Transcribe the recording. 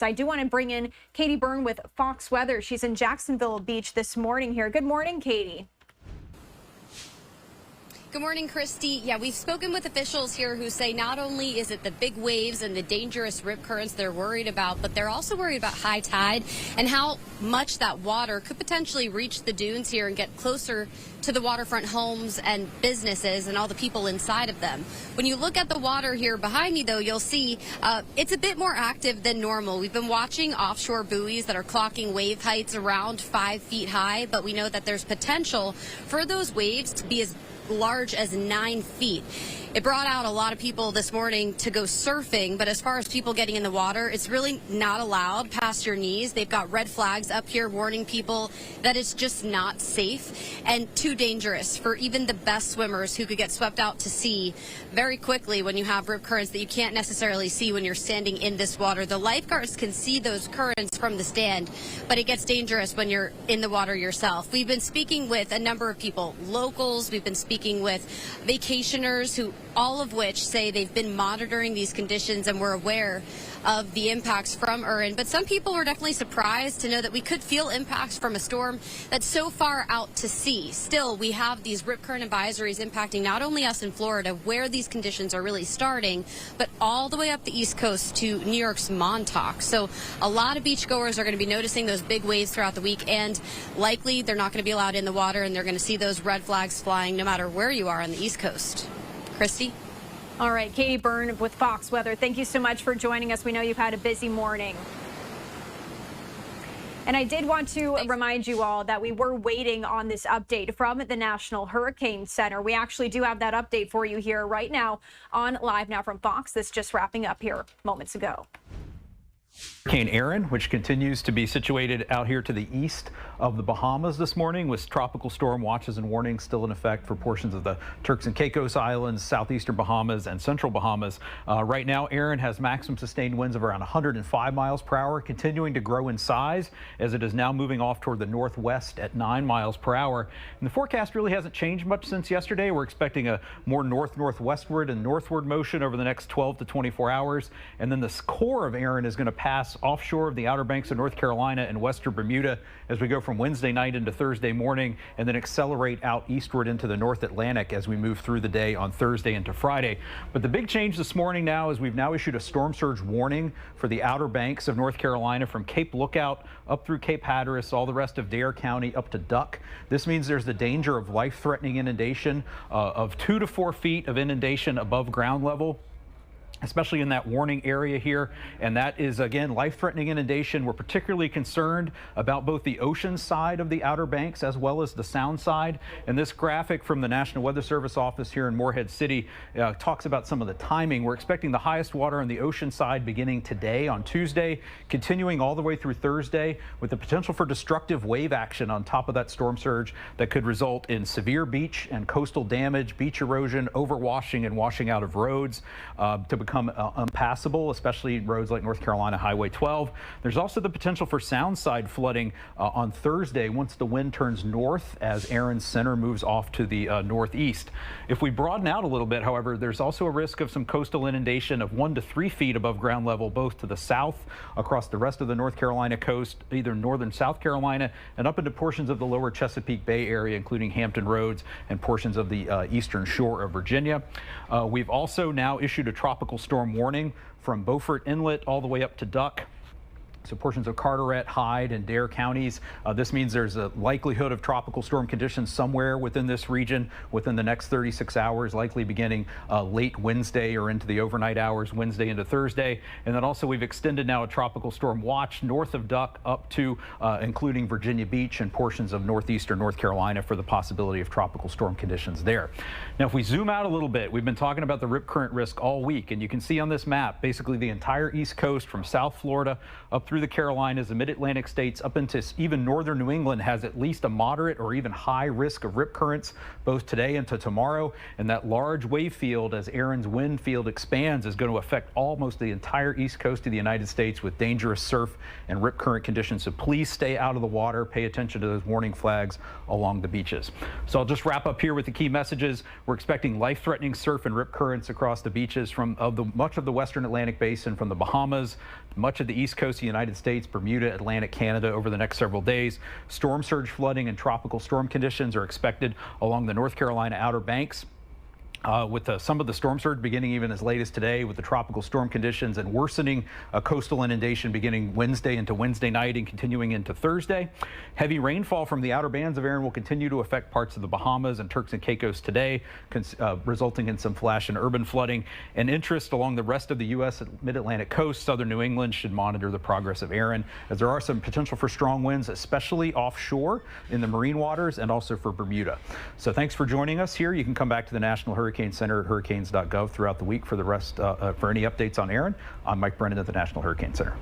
I do want to bring in Katie Byrne with Fox Weather. She's in Jacksonville Beach this morning here. Good morning, Katie. Good morning, Christy. Yeah, we've spoken with officials here who say not only is it the big waves and the dangerous rip currents they're worried about, but they're also worried about high tide and how much that water could potentially reach the dunes here and get closer to the waterfront homes and businesses and all the people inside of them. When you look at the water here behind me, though, you'll see it's a bit more active than normal. We've been watching offshore buoys that are clocking wave heights around 5 feet high, but we know that there's potential for those waves to be as large as 9 feet. It brought out a lot of people this morning to go surfing, but as far as people getting in the water, it's really not allowed past your knees. They've got red flags up here warning people that it's just not safe and too dangerous for even the best swimmers who could get swept out to sea very quickly when you have rip currents that you can't necessarily see when you're standing in this water. The lifeguards can see those currents from the stand, but it gets dangerous when you're in the water yourself. We've been speaking with a number of people, locals, we've been speaking with vacationers who all of which say they've been monitoring these conditions and were aware of the impacts from Erin. But some people were definitely surprised to know that we could feel impacts from a storm that's so far out to sea. Still, we have these rip current advisories impacting not only us in Florida, where these conditions are really starting, but all the way up the East Coast to New York's Montauk. So a lot of beachgoers are going to be noticing those big waves throughout the week, and likely they're not going to be allowed in the water, and they're going to see those red flags flying no matter where you are on the East Coast. Christy? All right, Katie Byrne with Fox Weather. Thank you so much for joining us. We know you've had a busy morning. And I did want to remind you all that we were waiting on this update from the National Hurricane Center. We actually do have that update for you here right now on Live Now from Fox. This just wrapping up here moments ago. Hurricane Erin, which continues to be situated out here to the east of the Bahamas this morning, with tropical storm watches and warnings still in effect for portions of the Turks and Caicos Islands, southeastern Bahamas, and central Bahamas. Right now, Erin has maximum sustained winds of around 105 miles per hour, continuing to grow in size as it is now moving off toward the northwest at 9 miles per hour. And the forecast really hasn't changed much since yesterday. We're expecting a more north-northwestward and northward motion over the next 12 to 24 hours. And then the core of Erin is going to pass offshore of the Outer Banks of North Carolina and western Bermuda as we go from Wednesday night into Thursday morning, and then accelerate out eastward into the North Atlantic as we move through the day on Thursday into Friday. But the big change this morning now is we've now issued a storm surge warning for the Outer Banks of North Carolina from Cape Lookout up through Cape Hatteras, all the rest of Dare County up to Duck. This means there's the danger of life-threatening inundation of 2 to 4 feet of inundation above ground level, especially in that warning area here. And that is, again, life-threatening inundation. We're particularly concerned about both the ocean side of the Outer Banks as well as the sound side. And this graphic from the National Weather Service office here in Morehead City talks about some of the timing. We're expecting the highest water on the ocean side beginning today on Tuesday, continuing all the way through Thursday, with the potential for destructive wave action on top of that storm surge that could result in severe beach and coastal damage, beach erosion, overwashing and washing out of roads to become unpassable, especially roads like North Carolina Highway 12. There's also the potential for sound side flooding on Thursday once the wind turns north as Erin's center moves off to the northeast. If we broaden out a little bit, however, there's also a risk of some coastal inundation of 1 to 3 feet above ground level, both to the south across the rest of the North Carolina coast, either northern South Carolina and up into portions of the lower Chesapeake Bay area, including Hampton Roads and portions of the eastern shore of Virginia. We've also now issued a tropical storm warning from Beaufort Inlet all the way up to Duck. So portions of Carteret, Hyde, and Dare counties. This means there's a likelihood of tropical storm conditions somewhere within this region within the next 36 hours, likely beginning late Wednesday or into the overnight hours, Wednesday into Thursday. And then also we've extended now a tropical storm watch north of Duck up to including Virginia Beach and portions of northeastern North Carolina for the possibility of tropical storm conditions there. Now, if we zoom out a little bit, we've been talking about the rip current risk all week, and you can see on this map basically the entire East Coast from South Florida up through the Carolinas, the mid-Atlantic states, up into even northern New England has at least a moderate or even high risk of rip currents both today and to tomorrow. And that large wave field, as Erin's wind field expands, is going to affect almost the entire east coast of the United States with dangerous surf and rip current conditions. So please stay out of the water. Pay attention to those warning flags along the beaches. So I'll just wrap up here with the key messages. We're expecting life-threatening surf and rip currents across the beaches from much of the western Atlantic basin, from the Bahamas much of the east coast of the United States, Bermuda, Atlantic Canada over the next several days. Storm surge flooding and tropical storm conditions are expected along the North Carolina Outer Banks. With some of the storm surge beginning even as late as today, with the tropical storm conditions and worsening coastal inundation beginning Wednesday into Wednesday night and continuing into Thursday. Heavy rainfall from the outer bands of Erin will continue to affect parts of the Bahamas and Turks and Caicos today, resulting in some flash and urban flooding. And interest along the rest of the U.S. mid-Atlantic coast, southern New England should monitor the progress of Erin, as there are some potential for strong winds, especially offshore in the marine waters and also for Bermuda. So thanks for joining us here. You can come back to the National Hurricane Center at hurricanes.gov throughout the week for the rest for any updates on Erin. I'm Mike Brennan at the National Hurricane Center.